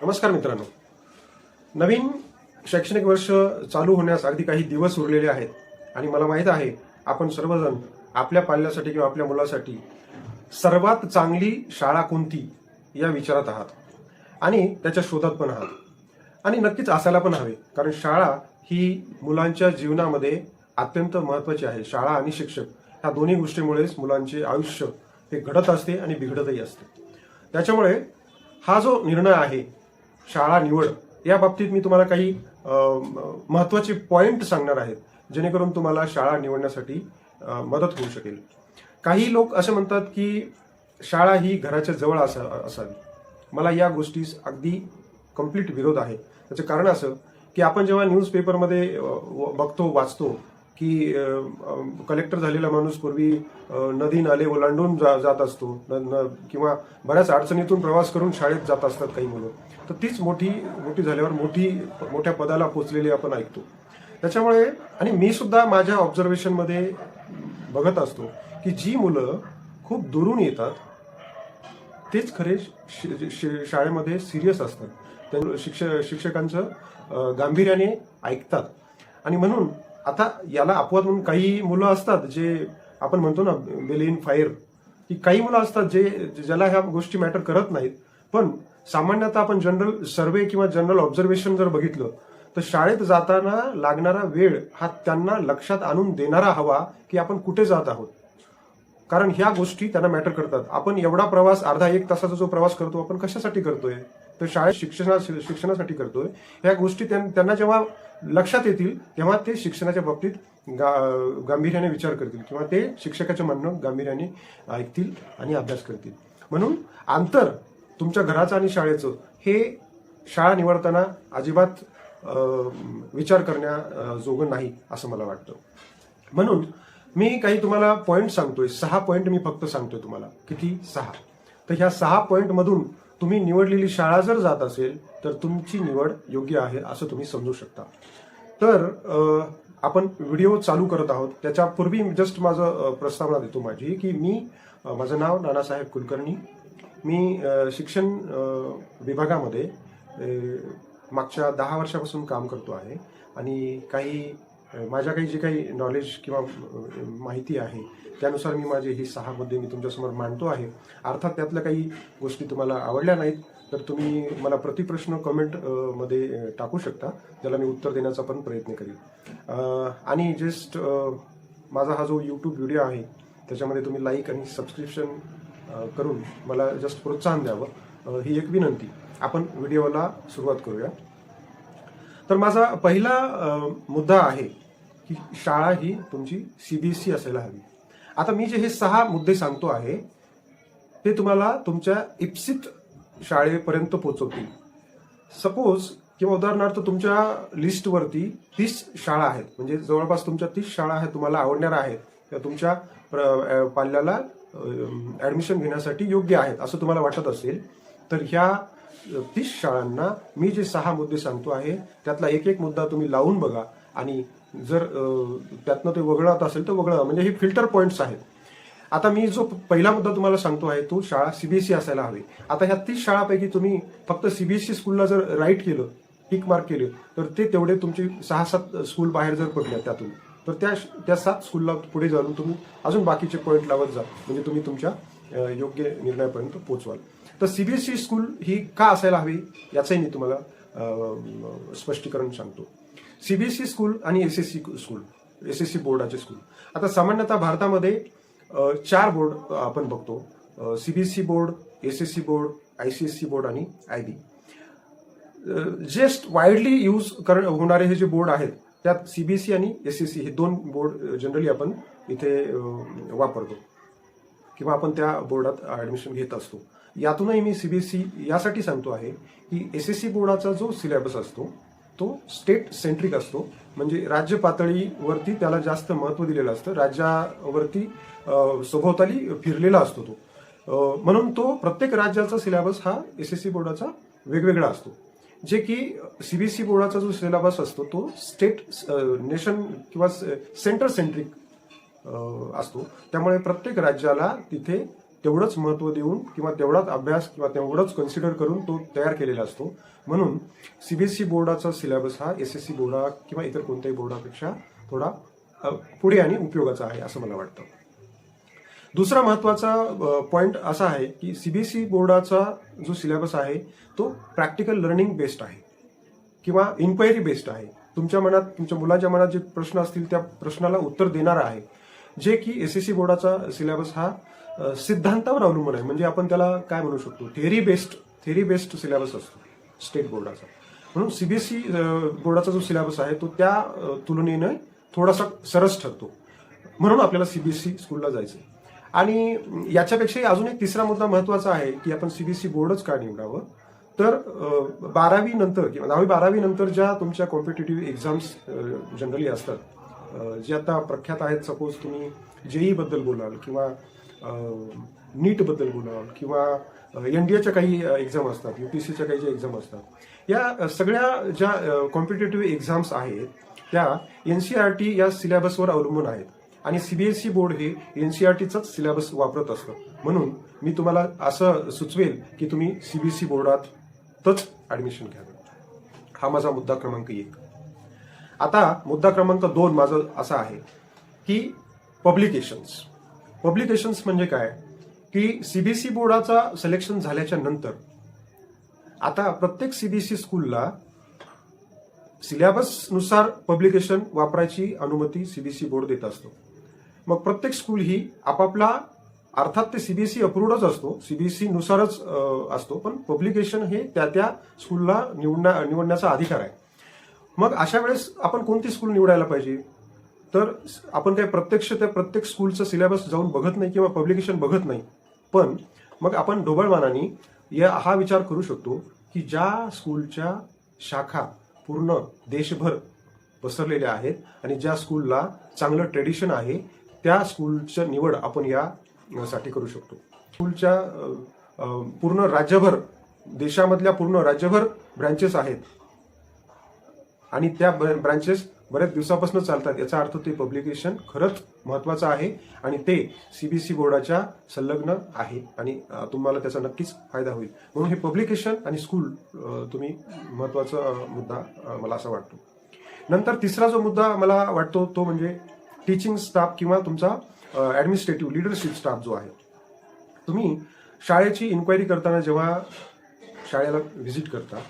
नमस्कार मित्रांनो, नवीन शैक्षणिक वर्ष चालू होण्यास अगदी काही दिवस उरलेले आहेत आणि मला माहीत आहे आपण सर्वजण आपल्या पाल्यासाठी किंवा आपल्या मुलासाठी सर्वात चांगली शाळा कोणती या विचारात आहात आणि त्याच्या शोधात पण आहात आणि नक्कीच असायला पण हवे, कारण शाळा ही मुलांच्या जीवनामध्ये अत्यंत महत्त्वाची आहे. शाळा आणि शिक्षक ह्या दोन्ही गोष्टीमुळेच मुलांचे आयुष्य हे घडत असते आणि बिघडतही असते. त्याच्यामुळे हा जो निर्णय आहे शाळा निवड, या बाबतीत मी तुम्हाला काही महत्त्वाचे पॉइंट सांगणार आहेत जेणेकरून तुम्हाला शाळा निवडण्यासाठी मदत होऊ शकेल. काही लोक असे म्हणतात की शाळा ही घराच्या जवळ असावी. मला या गोष्टीस अगदी कम्प्लीट विरोध आहे. त्याचं कारण असं की आपण जेव्हा न्यूजपेपरमध्ये बघतो वाचतो की कलेक्टर झालेला माणूस पूर्वी नदी नाले ओलांडून जात असतो किंवा बऱ्याच अडचणीतून प्रवास करून शाळेत जात असतात काही मुलं, तर तीच मोठी झाल्यावर मोठ्या पदाला पोचलेली आपण ऐकतो. त्याच्यामुळे आणि मी सुद्धा माझ्या ऑब्झर्वेशनमध्ये बघत असतो की जी मुलं खूप दुरून येतात तेच खरे शाळेमध्ये सिरियस असतात, शिक्षकांचं गांभीर्याने ऐकतात. आणि म्हणून आता याला अपवाद म्हणून काही मुलं असतात जे आपण म्हणतो ना बेल इन फायर, की काही मुलं असतात ज्याला ह्या गोष्टी मॅटर करत नाहीत. पण सामान्यतः आपण जनरल सर्वे किंवा जनरल ऑब्झर्वेशन जर बघितलं तर शाळेत जाताना लागणारा वेळ हा त्यांना लक्षात आणून देणारा हवा की आपण कुठे जात आहोत, कारण ह्या गोष्टी त्यांना मॅटर करतात. आपण एवढा प्रवास, अर्धा एक तासाचा जो प्रवास करतो, आपण कशासाठी करतोय? तर शाळेत शिक्षणासाठी करतोय. ह्या गोष्टी त्यांना जेव्हा लक्षात येतील तेव्हा ते शिक्षणाच्या बाबतीत गांभीर्याने विचार करतील किंवा ते शिक्षकाचं म्हणणं गांभीर्याने ऐकतील आणि अभ्यास करतील. म्हणून अंतर तुमच्या घराचं आणि शाळेचं हे शाळा निवडताना अजिबात विचार करण्याजोगं नाही असं मला वाटतं. म्हणून मी काही तुम्हाला पॉईंट सांगतोय, 6 पॉईंट मी फक्त सांगतोय तुम्हाला. किती? 6. तर ह्या 6 पॉईंट मधून तुम्ही निवडलेली शाळा जर जात असेल तर तुमची निवड योग्य आहे असं तुम्ही समजू शकता. तर आपण व्हिडिओ चालू करत आहोत त्याच्यापूर्वी जस्ट माझं प्रस्तावना देतो माझी की माझं नाव नानासाहेब कुलकर्णी. मी शिक्षण विभागामध्ये मागच्या 10 वर्षापासून काम करतो आहे आणि माझ्या जे काही नॉलेज किंवा माहिती आहे त्यानुसार मी माझे ही 6 मुद्दे मी तुमच्यासमोर मांडतो आहे. अर्थात त्यातल्या काही गोष्टी तुम्हाला आवडल्या नाहीत तर तुम्ही मला प्रतिप्रश्न कमेंटमध्ये टाकू शकता, ज्याला मी उत्तर देण्याचा पण प्रयत्न करेन. आणि जस्ट माझा हा जो यूट्यूब व्हिडिओ आहे त्याच्यामध्ये तुम्ही लाईक आणि सबस्क्रिप्शन करून मला जस्ट प्रोत्साहन द्यावं, ही एक विनंती. आपण व्हिडिओला सुरुवात करूया. तर माझा पहिला मुद्दा आहे की शाळा ही तुमची CBSE असायला हवी. आता मी जे हे 6 मुद्दे सांगतो आहे ते तुम्हाला तुमच्या इप्सित शाळेपर्यंत पोहोचवतील. सपोज किंवा उदाहरणार्थ तुमच्या लिस्टवरती 30 शाळा आहेत, म्हणजे जवळपास तुमच्या 30 शाळा आहेत तुम्हाला आवडणाऱ्या आहेत त्या तुमच्या पाल्याला ऍडमिशन घेण्यासाठी योग्य आहेत असं तुम्हाला वाटत असेल, तर ह्या 30 शाळांना मी जे 6 मुद्दे सांगतो आहे त्यातला एक मुद्दा तुम्ही लावून बघा आणि जर त्यातनं ते वगळत असेल तर वगळा, म्हणजे हे फिल्टर पॉइंट्स आहेत. आता मी जो पहिला मुद्दा तुम्हाला सांगतो आहे तो शाळा CBSE असायला हवी. आता ह्या 30 शाळापैकी तुम्ही फक्त CBSE स्कूलला जर राईट केलं, टिक मार्क केले, तर ते तेवढे तुमचे 6-7 स्कूल बाहेर जर पडल्या त्यातून, तर त्या 7 स्कूलला पुढे जाऊन तुम्ही अजून बाकीचे पॉईंट लावत जा, म्हणजे तुम्ही तुमच्या योग्य निर्णयापर्यंत पोहोचवाल. तर CBSE स्कूल ही का असायला हवी याचंही मी तुम्हाला स्पष्टीकरण सांगतो. CBSE स्कूल आणि SSC बोर्डाचे स्कूल. आता सामान्यतः भारतामध्ये 4 बोर्ड आपण बघतो, CBSE board, SSC board, ICSE board आणि IB. जेस्ट वाईडली यूज होणारे हे जे बोर्ड आहेत त्यात CBSE आणि SSC हे 2 बोर्ड जनरली आपण इथे वापरतो किंवा आपण त्या बोर्डात ऍडमिशन घेत असतो. यातूनही मी CBSE यासाठी सांगतो आहे की SSC बोर्डाचा जो सिलेबस असतो तो स्टेट सेंट्रिक असतो, म्हणजे राज्य पातळीवरती त्याला जास्त महत्त्व दिलेलं असतं, राज्यावरती सभोवताली फिरलेला असतो तो. म्हणून तो प्रत्येक राज्याचा सिलेबस हा SSC बोर्डाचा वेगवेगळा असतो, जे की CBSE बोर्डाचा जो सिलेबस असतो तो स्टेट नेशन किंवा सेंटर सेंट्रिक असतो. त्यामुळे प्रत्येक राज्याला तिथे तेवढंच महत्त्व देऊन किंवा तेवढाच अभ्यास किंवा तेवढंच कन्सिडर करून तो तयार केलेला असतो. म्हणून सीबीएसई बोर्डाचा सिलेबस हा एसएससी बोर्डा किंवा इतर कोणत्याही बोर्डापेक्षा थोडा पुढे आणि उपयोगाचा आहे असं मला वाटतं. दुसरा महत्त्वाचा पॉईंट असा आहे की सीबीएसई बोर्डाचा जो सिलेबस आहे तो प्रॅक्टिकल लर्निंग बेस्ड आहे किंवा इन्क्वायरी बेस्ड आहे. तुमच्या मनात, तुमच्या मुलाच्या मनात जे प्रश्न असतील त्या प्रश्नाला उत्तर देणारा आहे, जे की एसएससी बोर्डाचा सिलेबस हा सिद्धांतावर अवलंबून आहे. म्हणजे आपण त्याला काय म्हणू शकतो, थेरी बेस्ड सिलेबस असतो स्टेट बोर्डाचा. म्हणून सीबीएसई बोर्डाचा जो सिलेबस आहे तो त्या तुलनेने थोडासा सरस ठरतो. म्हणून आपल्याला सीबीएसई स्कूलला जायचं. आणि याच्यापेक्षाही अजून एक तिसरा मुद्दा महत्त्वाचा आहे की आपण सीबीएसई बोर्डच का निवडावं. तर 12वी नंतर किंवा 10वी-12वी नंतर ज्या तुमच्या कॉम्पिटेटिव्ह एक्झाम्स जनरली असतात, जे आता प्रख्यात आहेत, सपोज तुम्ही जेई बद्दल बोलाल किंवा नीट बद्दल बोलाल किंवा एनडीएच्या काही एक्झाम असतात, यूपीएससीच्या काही ज्या एक्झाम असतात, या सगळ्या ज्या कॉम्पिटेटिव्ह एक्झाम्स आहेत त्या एनसीईआरटी या सिलेबसवर अवलंबून आहेत आणि सीबीएसई बोर्ड हे एनसीईआरटीचाच सिलेबस वापरत असतं. म्हणून मी तुम्हाला असं सुचवेल की तुम्ही सीबीएसई बोर्डातच ऍडमिशन घ्यावे. हा माझा मुद्दा क्रमांक 1. आता मुद्दा क्रमांक 2 माझा असा आहे की पब्लिकेशन्स म्हणजे काय की सीबीएसई बोर्डाचा सिलेक्शन झाल्याच्या नंतर आता प्रत्येक सीबीएसई स्कूलला सिलेबसनुसार पब्लिकेशन वापरायची अनुमती सीबीएसई बोर्ड देत असतो. मग प्रत्येक स्कूल ही आपापला, अर्थात ते सीबीएसई अप्रूव्डच असतो, सीबीएसई नुसारच असतो, पण पब्लिकेशन हे त्या स्कूलला निवडण्याचा अधिकार आहे. मग अशा वेळेस आपण कोणती स्कूल निवडायला पाहिजे. तर आपण काही प्रत्यक्ष त्या प्रत्येक स्कूलचं सिलेबस जाऊन बघत नाही किंवा पब्लिकेशन बघत नाही, पण मग आपण ढोबळमानाने हा विचार करू शकतो की ज्या स्कूलच्या शाखा पूर्ण देशभर पसरलेल्या आहेत आणि ज्या स्कूलला चांगलं ट्रेडिशन आहे त्या स्कूलचं निवड आपण यासाठी करू शकतो. स्कूलच्या पूर्ण राज्यभर, देशामधल्या पूर्ण राज्यभर ब्रँचेस आहेत आणि त्या ब्रँचेस बऱ्याच दिवसापासून चालतात, याचा अर्थ ते पब्लिकेशन खरंच महत्त्वाचं आहे आणि ते सीबीएसई बोर्डाच्या संलग्न आहे आणि तुम्हाला त्याचा नक्कीच फायदा होईल. म्हणून हे पब्लिकेशन आणि स्कूल तुम्ही महत्त्वाचा मुद्दा मला असा वाटतो. नंतर तिसरा जो मुद्दा मला वाटतो तो म्हणजे टीचिंग स्टाफ किंवा तुमचा ॲडमिनिस्ट्रेटिव्ह लिडरशिप स्टाफ जो आहे. तुम्ही शाळेची इन्क्वायरी करताना जेव्हा शाळेला व्हिजिट करता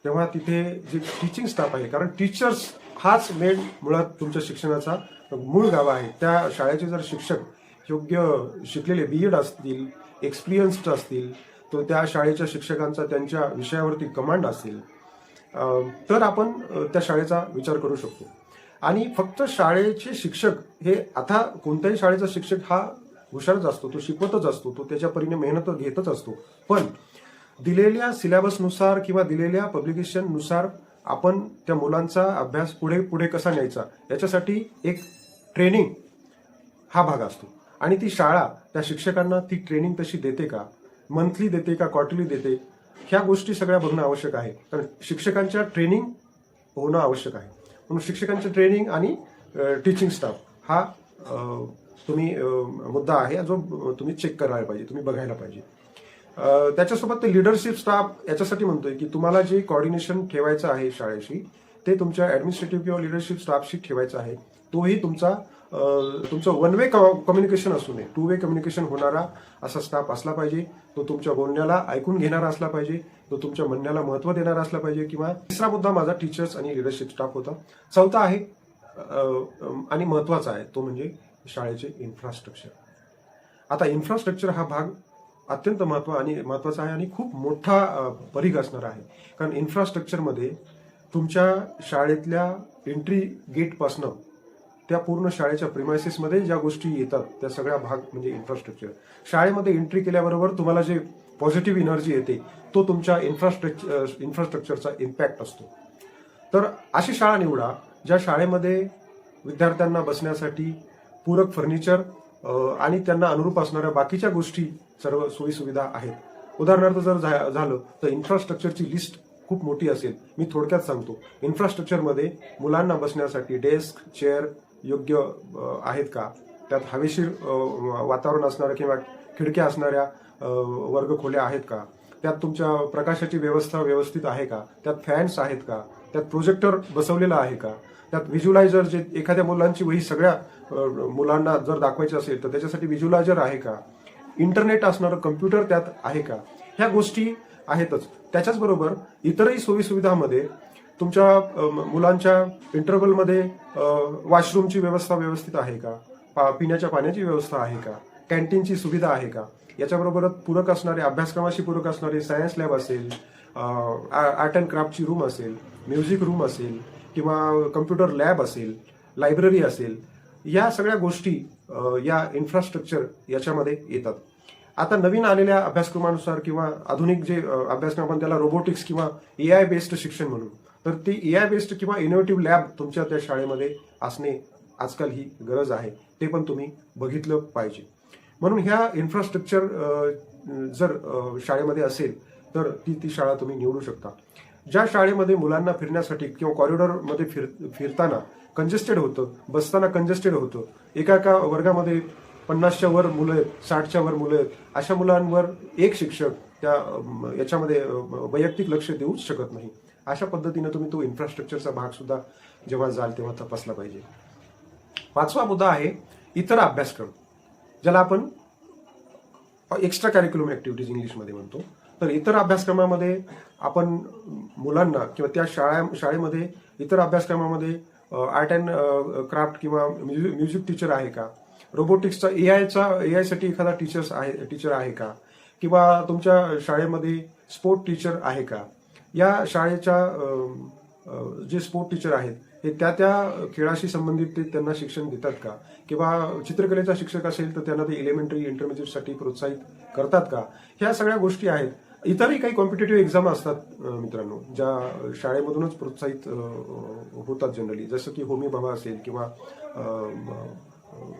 तेव्हा तिथे जे टीचिंग स्टाफ आहे, कारण टीचर्स हाच मेन मुळात तुमच्या शिक्षणाचा मूळ गाभा आहे. त्या शाळेचे जर शिक्षक योग्य शिकलेले बीएड असतील, एक्सपिरियन्स्ड असतील, तर त्या शाळेच्या शिक्षकांचा त्यांच्या विषयावरती कमांड असेल, तर आपण त्या शाळेचा विचार करू शकतो. आणि फक्त शाळेचे शिक्षक हे, आता कोणत्याही शाळेचा शिक्षक हा हुशारच असतो, तो शिकवतच असतो, तो त्याच्या परीने मेहनत घेतच असतो, पण दिलेल्या सिलेबसनुसार किंवा दिलेल्या पब्लिकेशननुसार आपण त्या मुलांचा अभ्यास पुढे कसा न्यायचा याच्यासाठी एक ट्रेनिंग हा भाग असतो. आणि ती शाळा त्या शिक्षकांना ती ट्रेनिंग तशी देते का, मंथली देते का क्वार्टरली देते, ह्या गोष्टी सगळ्या बघणं आवश्यक आहे. कारण शिक्षकांच्या ट्रेनिंग होणं आवश्यक आहे. म्हणून शिक्षकांचे ट्रेनिंग आणि टीचिंग स्टाफ हा तुम्ही मुद्दा आहे जो तुम्ही चेक करायला पाहिजे, तुम्ही बघायला पाहिजे. त्याच्यासोबत ते लिडरशिप स्टाफ याच्यासाठी म्हणतोय की तुम्हाला जे कॉर्डिनेशन ठेवायचं आहे शाळेशी ते तुमच्या ॲडमिनिस्ट्रेटिव्ह किंवा लिडरशिप स्टाफशी ठेवायचं आहे. तोही तुमचं वन वे कम्युनिकेशन असू नये, 2 वे कम्युनिकेशन होणारा असा स्टाफ असला पाहिजे. तो तुमच्या बोलण्याला ऐकून घेणारा असला पाहिजे, तो तुमच्या म्हणण्याला महत्त्व देणारा असला पाहिजे. किंवा तिसरा मुद्दा माझा टीचर्स आणि लिडरशिप स्टाफ होता. चौथा आहे आणि महत्त्वाचा आहे तो म्हणजे शाळेचे इन्फ्रास्ट्रक्चर. आता इन्फ्रास्ट्रक्चर हा भाग अत्यंत महत्त्वाचा आहे आणि खूप मोठा परीघ असणार आहे. कारण इन्फ्रास्ट्रक्चरमध्ये तुमच्या शाळेतल्या एंट्री गेटपासनं त्या पूर्ण शाळेच्या प्रिमायसेसमध्ये ज्या गोष्टी येतात त्या सगळ्या भाग म्हणजे इन्फ्रास्ट्रक्चर. शाळेमध्ये एंट्री केल्याबरोबर तुम्हाला जे पॉझिटिव्ह एनर्जी येते तो तुमच्या इन्फ्रास्ट्रक्चरचा इम्पॅक्ट असतो. तर अशी शाळा निवडा ज्या शाळेमध्ये विद्यार्थ्यांना बसण्यासाठी पूरक फर्निचर आणि त्यांना अनुरूप असणाऱ्या बाकीच्या गोष्टी सर्व सोयीसुविधा आहेत. उदाहरणार्थ जर झालं तर इन्फ्रास्ट्रक्चरची लिस्ट खूप मोठी असेल. मी थोडक्यात सांगतो. इन्फ्रास्ट्रक्चरमध्ये मुलांना बसण्यासाठी डेस्क, चेअर योग्य आहेत का, त्यात हवेशीर वातावरण असणारं किंवा खिडक्या असणाऱ्या वर्गखोल्या आहेत का, त्यात तुमच्या प्रकाशाची व्यवस्था व्यवस्थित आहे का, त्यात फॅन्स आहेत का, त्यात प्रोजेक्टर बसवलेला आहे का, त्यात व्हिज्युलायझर जे एखाद्या मुलांची वही सगळ्या मुलांना जर दाखवायची असेल तर त्याच्यासाठी व्हिज्युलायझर आहे का, इंटरनेट असणारं कम्प्युटर त्यात आहे का, ह्या गोष्टी आहेतच. त्याच्याचबरोबर इतरही सोयीसुविधामध्ये तुमच्या मुलांच्या इंटरव्हलमध्ये वॉशरूमची व्यवस्था व्यवस्थित आहे का, पिण्याच्या पाण्याची व्यवस्था आहे का, कॅन्टीनची सुविधा आहे का, याच्याबरोबरच पूरक असणारे अभ्यासक्रमाशी पूरक असणारे सायन्स लॅब असेल, आर्ट अँड क्राफ्टची रूम असेल, म्युझिक रूम असेल किंवा कम्प्युटर लॅब असेल, लायब्ररी असेल, या सगळ्या गोष्टी या इन्फ्रास्ट्रक्चर याच्यामध्ये येतात. आता नवीन आलेल्या अभ्यासक्रमानुसार किंवा आधुनिक जे अभ्यासक्रम आपण त्याला रोबोटिक्स किंवा AI बेस्ड शिक्षण म्हणून, तर ते AI बेस्ड किंवा इनोव्हेटिव्ह लॅब तुमच्या त्या शाळेमध्ये असणे आजकाल ही गरज आहे, ते पण तुम्ही बघितलं पाहिजे. म्हणून ह्या इन्फ्रास्ट्रक्चर जर शाळेमध्ये असेल तर ती शाळा तुम्ही निवडू शकता. ज्या शाळेमध्ये मुलांना फिरण्यासाठी किंवा कॉरिडॉरमध्ये फिरताना कंजेस्टेड होतं, बसताना कंजेस्टेड होतं, एका वर्गामध्ये 50च्या वर मुलं आहेत, 60च्या वर मुलं आहेत, अशा मुलांवर एक शिक्षक त्या याच्यामध्ये वैयक्तिक लक्ष देऊच शकत नाही. अशा पद्धतीने तुम्ही तो इन्फ्रास्ट्रक्चरचा भाग सुद्धा जेव्हा जाल तेव्हा तपासला पाहिजे. 5वा मुद्दा आहे इतर अभ्यासक्रम, ज्याला आपण एक्स्ट्रा कॅरिक्युलम ऍक्टिव्हिटीज इंग्लिशमध्ये म्हणतो. तर इतर अभ्यासक्रमामध्ये आपण मुलांना किंवा त्या शाळेमध्ये इतर अभ्यासक्रमामध्ये आर्ट अँड क्राफ्ट किंवा म्युझिक टीचर आहे का, रोबोटिक्सचा AI साठी एखादा टीचर आहे का, किंवा तुमच्या शाळेमध्ये स्पोर्ट टीचर आहे का, या शाळेच्या जे स्पोर्ट टीचर आहेत हे त्या खेळाशी संबंधित ते त्यांना शिक्षण देतात का, किंवा चित्रकलेचा शिक्षक असेल तर त्यांना ते एलिमेंटरी इंटरमिजिएटसाठी प्रोत्साहित करतात का, ह्या सगळ्या गोष्टी आहेत. इतरही काही कॉम्पिटेटिव्ह एक्झाम असतात मित्रांनो, ज्या शाळेमधूनच प्रोत्साहित होतात जनरली, जसं की होमी भाभा असेल किंवा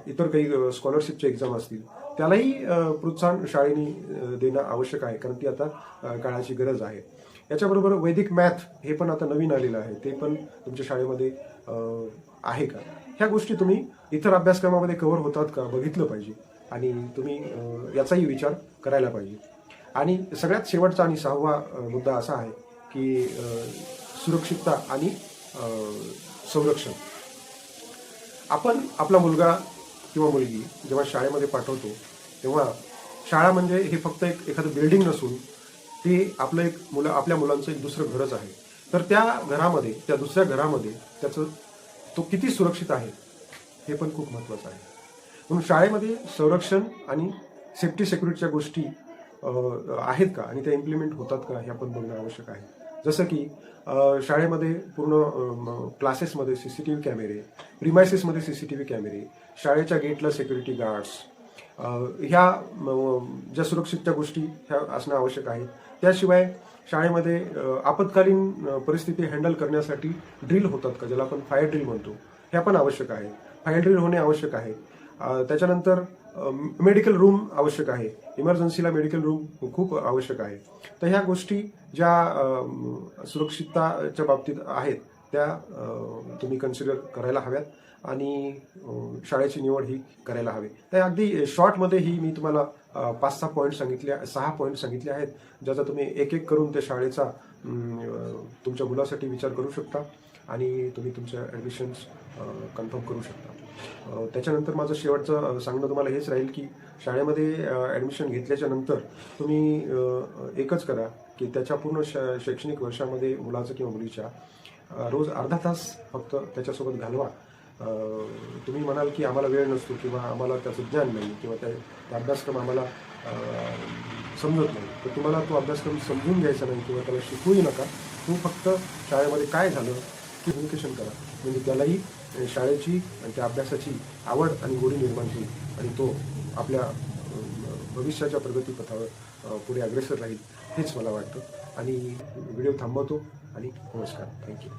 इतर काही स्कॉलरशिपचे एक्झाम असतील, त्यालाही प्रोत्साहन शाळेने देणं आवश्यक आहे, कारण ती आता काळाची गरज आहे. याच्याबरोबर वैदिक मॅथ हे पण आता नवीन आलेलं आहे, ते पण तुमच्या शाळेमध्ये आहे का, ह्या गोष्टी तुम्ही इतर अभ्यासक्रमामध्ये कव्हर होतात का बघितलं पाहिजे आणि तुम्ही याचाही विचार करायला पाहिजे. आणि सगळ्यात शेवटचा आणि 6वा मुद्दा असा आहे की सुरक्षितता आणि संरक्षण. आपण आपला मुलगा किंवा मुलगी जेव्हा शाळेमध्ये पाठवतो तेव्हा शाळा म्हणजे हे फक्त एखादं बिल्डिंग नसून ते आपल्या मुलांचं एक दुसरं घरच आहे. तर त्या घरामध्ये, त्या दुसऱ्या घरामध्ये तो किती सुरक्षित आहे हे पण खूप महत्त्वाचं आहे. म्हणून शाळेमध्ये संरक्षण आणि सिक्युरिटीच्या गोष्टी आहेत का आणि त्या इम्प्लिमेंट होतात का हे आपण बघणं आवश्यक आहे. जसं की शाळेमध्ये पूर्ण क्लासेसमध्ये CCTV कॅमेरे, प्रिमायसेसमध्ये CCTV कॅमेरे, शाळेच्या गेटला सिक्युरिटी गार्ड्स, ह्या ज्या सुरक्षितच्या गोष्टी ह्या असणं आवश्यक आहे. त्याशिवाय शाळेमध्ये आपत्कालीन परिस्थिती हँडल करण्यासाठी ड्रिल होतात का, ज्याला आपण फायर ड्रिल म्हणतो, ह्या पण आवश्यक आहे. फायर ड्रिल होणे आवश्यक आहे. त्याच्यानंतर मेडिकल रूम आवश्यक आहे, इमर्जन्सीला मेडिकल रूम खूप आवश्यक आहे. तर ह्या गोष्टी ज्या सुरक्षितताच्या बाबतीत आहेत त्या तुम्ही कन्सिडर करायला हव्यात आणि शाळेची निवड ही करायला हवी. तर अगदी शॉर्टमध्ये ही मी तुम्हाला 6 पॉईंट सांगितले आहेत, ज्याचा तुम्ही एक करून त्या शाळेचा तुमच्या मुलासाठी विचार करू शकता आणि तुम्ही तुमच्या ॲडमिशन्स कन्फर्म करू शकता. त्याच्यानंतर माझं शेवटचं सांगणं तुम्हाला हेच राहील की शाळेमध्ये ॲडमिशन घेतल्याच्या नंतर तुम्ही एकच करा की त्याच्या पूर्ण शैक्षणिक वर्षामध्ये मुलाचं किंवा मुलीच्या रोज अर्धा तास फक्त त्याच्यासोबत घालवा. तुम्ही म्हणाल की आम्हाला वेळ नसतो किंवा आम्हाला त्याचं ज्ञान नाही किंवा त्या अभ्यासक्रम आम्हाला समजत नाही, तर तुम्हाला तो अभ्यासक्रम समजून घ्यायचा नाही किंवा त्याला शिकवूही नका. तुम्ही फक्त शाळेमध्ये काय झालं की कम्युनिकेशन करा, म्हणजे त्यालाही शाळेची आणि त्या अभ्यासाची आवड आणि गोडी निर्माण होईल आणि तो आपल्या भविष्याच्या प्रगतीपथावर पुढे अग्रेसर राहील, हेच मला वाटतं. आणि व्हिडिओ थांबवतो आणि नमस्कार. थँक्यू.